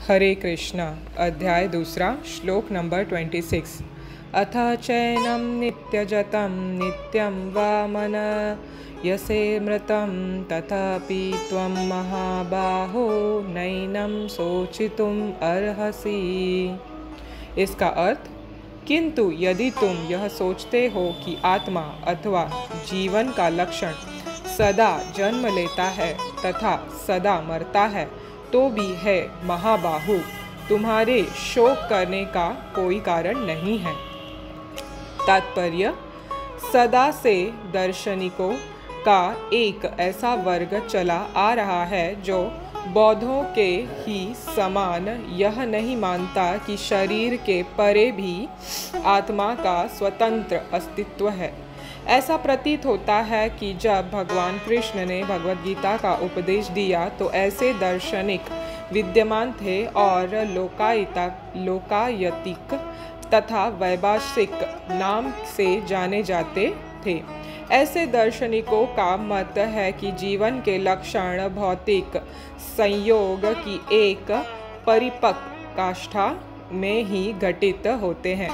हरे कृष्णा। अध्याय दूसरा, श्लोक नंबर 26। अथ चैनं नित्यजतं नित्यं वा मनयसेमृतं तथापि त्वं महाबाहो नैनं शोचितुम् अर्हसि। इसका अर्थ, किंतु यदि तुम यह सोचते हो कि आत्मा अथवा जीवन का लक्षण सदा जन्म लेता है तथा सदा मरता है, तो भी है महाबाहु, तुम्हारे शोक करने का कोई कारण नहीं है। तात्पर्य, सदा से दार्शनिकों का एक ऐसा वर्ग चला आ रहा है जो बौद्धों के ही समान यह नहीं मानता कि शरीर के परे भी आत्मा का स्वतंत्र अस्तित्व है। ऐसा प्रतीत होता है कि जब भगवान कृष्ण ने भगवद गीता का उपदेश दिया तो ऐसे दार्शनिक विद्यमान थे और लोकायतिक तथा वैभाषिक नाम से जाने जाते थे। ऐसे दार्शनिकों का मत है कि जीवन के लक्षण भौतिक संयोग की एक परिपक्व काष्ठा में ही घटित होते हैं।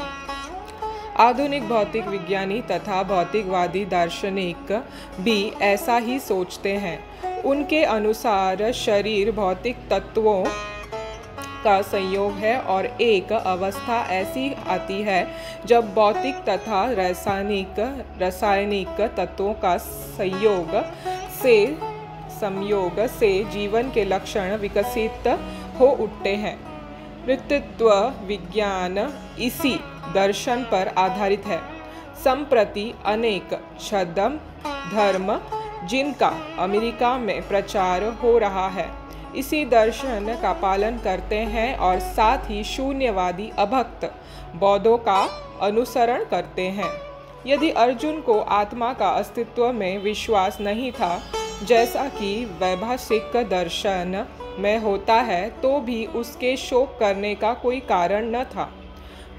आधुनिक भौतिक विज्ञानी तथा भौतिकवादी दार्शनिक भी ऐसा ही सोचते हैं। उनके अनुसार शरीर भौतिक तत्वों का संयोग है और एक अवस्था ऐसी आती है जब भौतिक तथा रासायनिक तत्वों का संयोग से जीवन के लक्षण विकसित हो उठते हैं। मृत्युत्व विज्ञान इसी दर्शन पर आधारित है। संप्रति अनेक छद्म धर्म जिनका अमेरिका में प्रचार हो रहा है, इसी दर्शन का पालन करते हैं और साथ ही शून्यवादी अभक्त बौद्धों का अनुसरण करते हैं। यदि अर्जुन को आत्मा का अस्तित्व में विश्वास नहीं था, जैसा कि वैभाषिक दर्शन में होता है, तो भी उसके शोक करने का कोई कारण न था।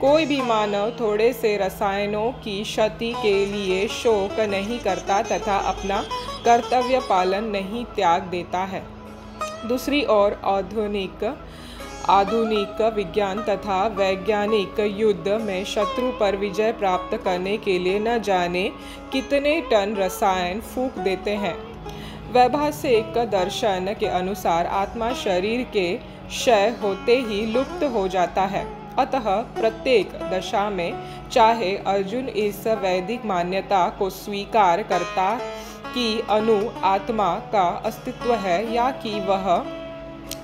कोई भी मानव थोड़े से रसायनों की क्षति के लिए शोक नहीं करता तथा अपना कर्तव्य पालन नहीं त्याग देता है। दूसरी ओर आधुनिक विज्ञान तथा वैज्ञानिक युद्ध में शत्रु पर विजय प्राप्त करने के लिए न जाने कितने टन रसायन फूंक देते हैं। वैभाषिक दर्शन के अनुसार आत्मा शरीर के क्षय होते ही लुप्त हो जाता है। अतः प्रत्येक दशा में चाहे अर्जुन इस वैदिक मान्यता को स्वीकार करता कि अणु आत्मा का अस्तित्व है या कि वह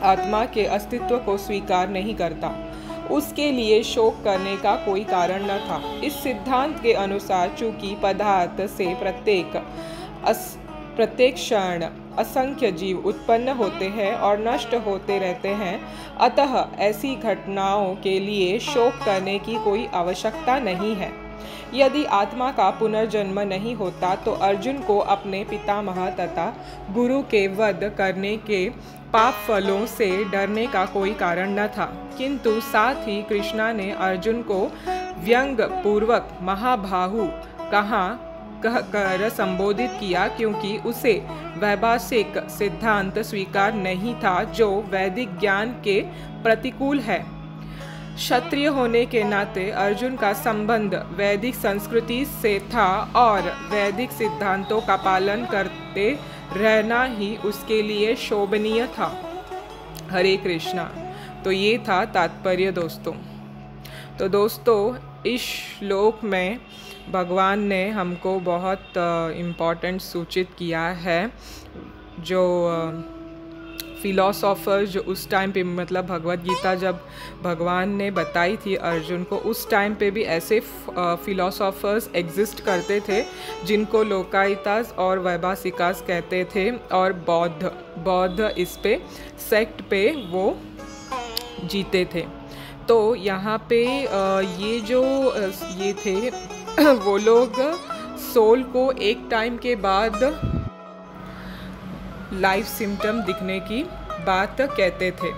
आत्मा के अस्तित्व को स्वीकार नहीं करता, उसके लिए शोक करने का कोई कारण न था। इस सिद्धांत के अनुसार चूंकि पदार्थ से प्रत्येक क्षण असंख्य जीव उत्पन्न होते हैं और नष्ट होते रहते हैं, अतः ऐसी घटनाओं के लिए शोक करने की कोई आवश्यकता नहीं है। यदि आत्मा का पुनर्जन्म नहीं होता तो अर्जुन को अपने पितामह तथा गुरु के वध करने के पाप फलों से डरने का कोई कारण न था। किंतु साथ ही कृष्णा ने अर्जुन को व्यंग पूर्वक महाबाहु कहकर संबोधित किया, क्योंकि उसे वैभाषिक सिद्धांत स्वीकार नहीं था जो वैदिक ज्ञान के प्रतिकूल है। क्षत्रिय होने के नाते अर्जुन का संबंध वैदिक संस्कृति से था और वैदिक सिद्धांतों का पालन करते रहना ही उसके लिए शोभनीय था। हरे कृष्णा। तो ये था तात्पर्य दोस्तों। तो दोस्तों, इस श्लोक में भगवान ने हमको बहुत इम्पोर्टेंट सूचित किया है। जो फिलोसोफर जो उस टाइम पे, मतलब भगवद गीता जब भगवान ने बताई थी अर्जुन को, उस टाइम पे भी ऐसे फिलोसोफर्स एग्जिस्ट करते थे जिनको लोकायतास और वैभाषिकास कहते थे, और बौद्ध इस पे सेक्ट पे वो जीते थे। तो यहाँ पे ये थे वो लोग सोल को एक टाइम के बाद लाइफ सिम्टम दिखने की बात कहते थे,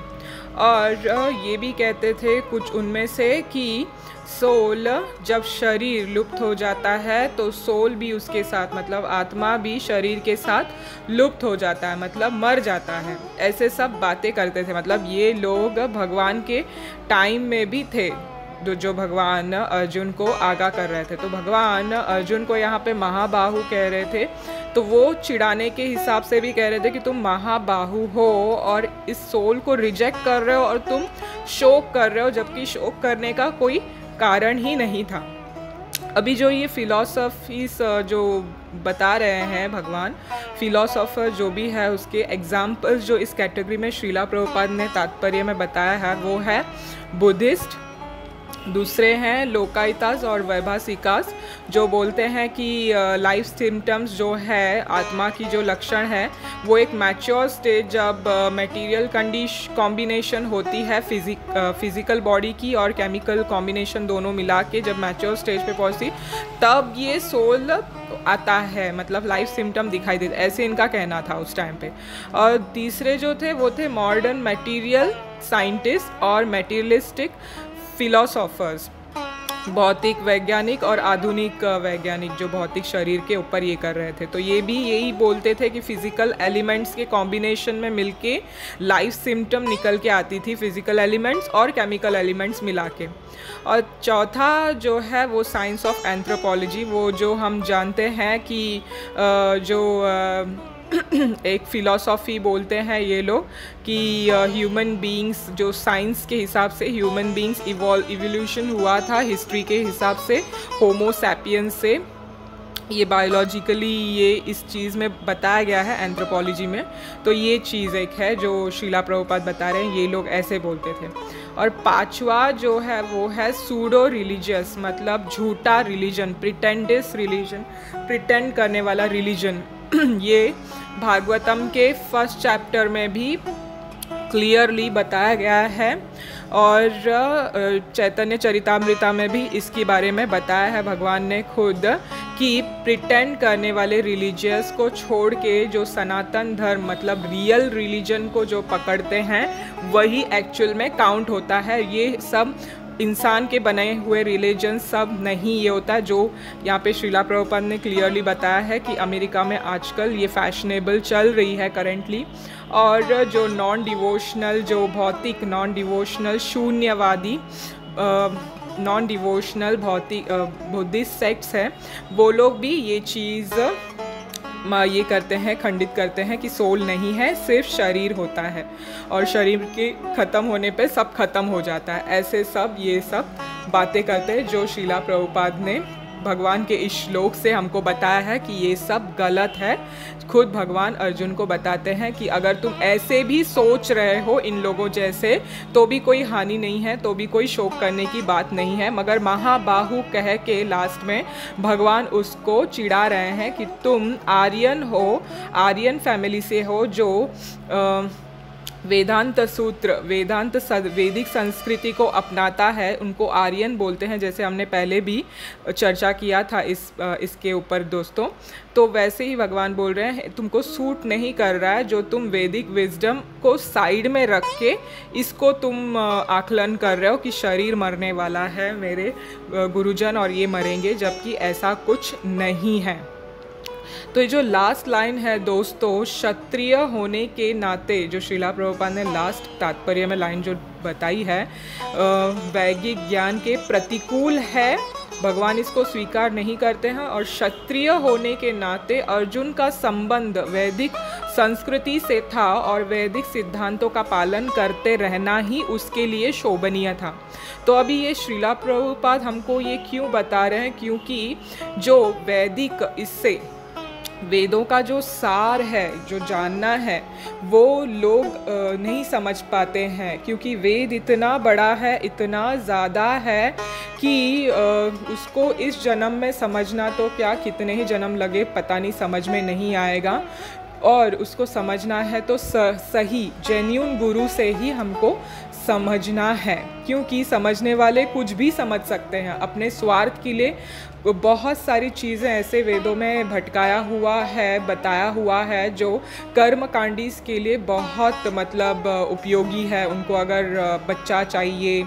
और ये भी कहते थे कुछ उनमें से कि सोल, जब शरीर लुप्त हो जाता है तो सोल भी उसके साथ, मतलब आत्मा भी शरीर के साथ लुप्त हो जाता है, मतलब मर जाता है। ऐसे सब बातें करते थे। मतलब ये लोग भगवान के टाइम में भी थे, जो भगवान अर्जुन को आगाह कर रहे थे। तो भगवान अर्जुन को यहाँ पे महाबाहु कह रहे थे, तो वो चिढ़ाने के हिसाब से भी कह रहे थे कि तुम महाबाहु हो और इस सोल को रिजेक्ट कर रहे हो और तुम शोक कर रहे हो, जबकि शोक करने का कोई कारण ही नहीं था। अभी जो ये फिलॉसफीज जो बता रहे हैं भगवान, फिलॉसोफर जो भी है, उसके एग्जाम्पल्स जो इस कैटेगरी में श्रीला प्रभुपाद ने तात्पर्य में बताया है वो है बुद्धिस्ट, दूसरे हैं लोकायतास और वैभाषिकास, जो बोलते हैं कि लाइफ सिम्टम्स जो है आत्मा की जो लक्षण है वो एक मैच्योर स्टेज जब मटेरियल कॉम्बिनेशन होती है फिजिकल बॉडी की और केमिकल कॉम्बिनेशन दोनों मिला के जब मैच्योर स्टेज पे पहुंचती तब ये सोल आता है, मतलब लाइफ सिम्टम दिखाई देते, ऐसे इनका कहना था उस टाइम पे। और तीसरे जो थे वो थे मॉडर्न मटेरियल साइंटिस्ट और मटेरियलिस्टिक फिलोसोफर्स, भौतिक वैज्ञानिक और आधुनिक वैज्ञानिक जो भौतिक शरीर के ऊपर ये कर रहे थे। तो ये भी यही बोलते थे कि फिजिकल एलिमेंट्स के कॉम्बिनेशन में मिलके लाइफ सिम्टम निकल के आती थी, फिजिकल एलिमेंट्स और केमिकल एलिमेंट्स मिला के। और चौथा जो है वो साइंस ऑफ एंथ्रोपोलॉजी, वो जो हम जानते हैं कि एक फ़िलॉसॉफ़ी बोलते हैं ये लोग कि ह्यूमन बीइंग्स जो साइंस के हिसाब से ह्यूमन बीइंग्स इवोल्यूशन हुआ था हिस्ट्री के हिसाब से होमो सैपियंस से, ये बायोलॉजिकली ये इस चीज़ में बताया गया है एंथ्रोपोलॉजी में। तो ये चीज़ एक है जो श्रीला प्रभुपाद बता रहे हैं, ये लोग ऐसे बोलते थे। और पांचवा जो है वो है सूडो रिलीजियस, मतलब झूठा रिलीजन, प्रिटेंडिस रिलीजन, प्रिटेंड करने वाला रिलीजन। ये भागवतम के फर्स्ट चैप्टर में भी क्लियरली बताया गया है और चैतन्य चरितामृता में भी इसके बारे में बताया है भगवान ने खुद कि प्रिटेंड करने वाले रिलीजियस को छोड़ के जो सनातन धर्म मतलब रियल रिलीजन को जो पकड़ते हैं वही एक्चुअल में काउंट होता है। ये सब इंसान के बने हुए रिलीजन सब नहीं ये होता है, जो यहाँ पे श्रीला प्रभुपाद ने क्लियरली बताया है कि अमेरिका में आजकल ये फैशनेबल चल रही है करेंटली। और जो नॉन डिवोशनल, जो भौतिक नॉन डिवोशनल शून्यवादी नॉन डिवोशनल भौतिक बुद्धिस्ट सेक्ट्स हैं, वो लोग भी ये चीज़ ये करते हैं, खंडित करते हैं कि सोल नहीं है, सिर्फ शरीर होता है और शरीर के ख़त्म होने पे सब खत्म हो जाता है। ऐसे सब ये सब बातें करते हैं जो श्रीला प्रभुपाद ने भगवान के इस श्लोक से हमको बताया है कि ये सब गलत है। खुद भगवान अर्जुन को बताते हैं कि अगर तुम ऐसे भी सोच रहे हो इन लोगों जैसे तो भी कोई हानि नहीं है, तो भी कोई शोक करने की बात नहीं है। मगर महाबाहु कह के लास्ट में भगवान उसको चिढ़ा रहे हैं कि तुम आर्यन हो, आर्यन फैमिली से हो जो वेदांत सूत्र, वैदिक संस्कृति को अपनाता है, उनको आर्यन बोलते हैं, जैसे हमने पहले भी चर्चा किया था इसके ऊपर दोस्तों। तो वैसे ही भगवान बोल रहे हैं तुमको सूट नहीं कर रहा है जो तुम वैदिक विजडम को साइड में रख के इसको तुम आकलन कर रहे हो कि शरीर मरने वाला है मेरे गुरुजन और ये मरेंगे, जबकि ऐसा कुछ नहीं है। तो ये जो लास्ट लाइन है दोस्तों, क्षत्रिय होने के नाते, जो श्रीला प्रभुपाद ने लास्ट तात्पर्य में लाइन जो बताई है वैदिक ज्ञान के प्रतिकूल है, भगवान इसको स्वीकार नहीं करते हैं। और क्षत्रिय होने के नाते अर्जुन का संबंध वैदिक संस्कृति से था और वैदिक सिद्धांतों का पालन करते रहना ही उसके लिए शोभनीय था। तो अभी ये श्रीला प्रभुपाद हमको ये क्यों बता रहे हैं, क्योंकि जो वैदिक, इससे वेदों का जो सार है, जो जानना है, वो लोग नहीं समझ पाते हैं, क्योंकि वेद इतना बड़ा है, इतना ज़्यादा है कि उसको इस जन्म में समझना तो क्या कितने ही जन्म लगे पता नहीं, समझ में नहीं आएगा। और उसको समझना है तो सही जेन्युइन गुरु से ही हमको समझना है, क्योंकि समझने वाले कुछ भी समझ सकते हैं अपने स्वार्थ के लिए। बहुत सारी चीज़ें ऐसे वेदों में भटकाया हुआ है, बताया हुआ है, जो कर्मकांडीज के लिए बहुत मतलब उपयोगी है। उनको अगर बच्चा चाहिए,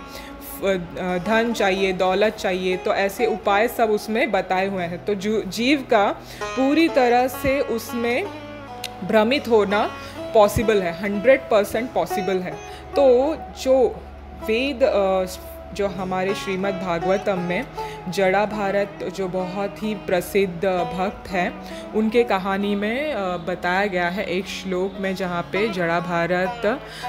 धन चाहिए, दौलत चाहिए, तो ऐसे उपाय सब उसमें बताए हुए हैं। तो जीव का पूरी तरह से उसमें भ्रमित होना पॉसिबल है, 100% पॉसिबल है। तो जो वेद जो हमारे श्रीमद् भागवतम में जड़ा भारत जो बहुत ही प्रसिद्ध भक्त हैं, उनके कहानी में बताया गया है एक श्लोक में, जहाँ पे जड़ा भारत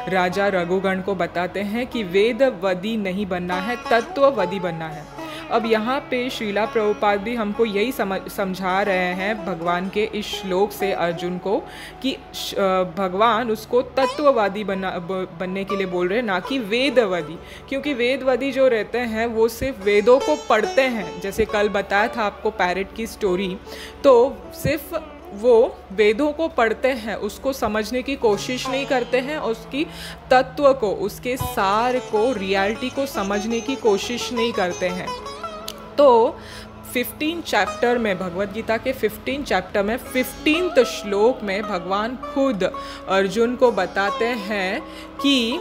राजा रघुगण को बताते हैं कि वेदवदी नहीं बनना है, तत्ववदी बनना है। अब यहाँ पे श्रीला प्रभुपाद भी हमको यही समझा रहे हैं भगवान के इस श्लोक से अर्जुन को, कि भगवान उसको तत्ववादी बनने के लिए बोल रहे हैं, ना कि वेदवादी। क्योंकि वेदवादी जो रहते हैं वो सिर्फ वेदों को पढ़ते हैं, जैसे कल बताया था आपको पैरेट की स्टोरी, तो सिर्फ वो वेदों को पढ़ते हैं, उसको समझने की कोशिश नहीं करते हैं, उसकी तत्व को, उसके सार को, रियलिटी को समझने की कोशिश नहीं करते हैं। तो 15 चैप्टर में, भगवद गीता के 15 चैप्टर में 15th श्लोक में भगवान खुद अर्जुन को बताते हैं कि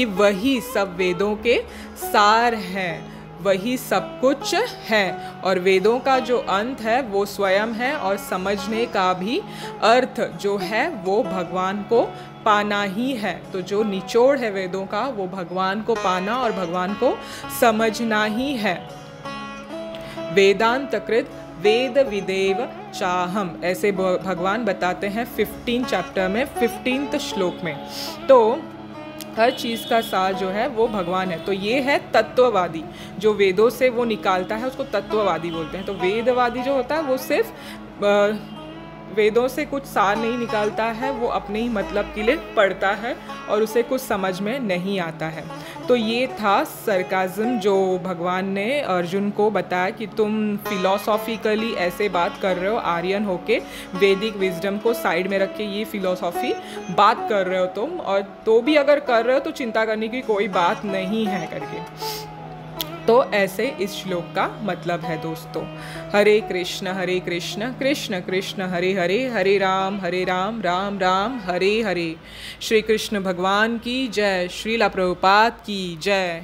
वही सब वेदों के सार हैं, वही सब कुछ है, और वेदों का जो अंत है वो स्वयं है, और समझने का भी अर्थ जो है वो भगवान को पाना ही है। तो जो निचोड़ है वेदों का वो भगवान को पाना और भगवान को समझना ही है। वेदांत कृत वेद विदेव चाहम, ऐसे भगवान बताते हैं 15 चैप्टर में 15th श्लोक में। तो हर चीज़ का सार जो है वो भगवान है। तो ये है तत्ववादी, जो वेदों से वो निकालता है उसको तत्ववादी बोलते हैं। तो वेदवादी जो होता है वो सिर्फ वेदों से कुछ सार नहीं निकालता है, वो अपने ही मतलब के लिए पढ़ता है और उसे कुछ समझ में नहीं आता है। तो ये था सरकाज़म जो भगवान ने अर्जुन को बताया कि तुम फिलॉसॉफिकली ऐसे बात कर रहे हो, आर्यन होके वैदिक विजडम को साइड में रख के ये फिलॉसॉफी बात कर रहे हो तुम, और तो भी अगर कर रहे हो तो चिंता करने की कोई बात नहीं है करके। तो ऐसे इस श्लोक का मतलब है दोस्तों। हरे कृष्ण कृष्ण कृष्ण हरे हरे, हरे राम राम राम हरे हरे। श्री कृष्ण भगवान की जय, श्रीला प्रभुपाद की जय।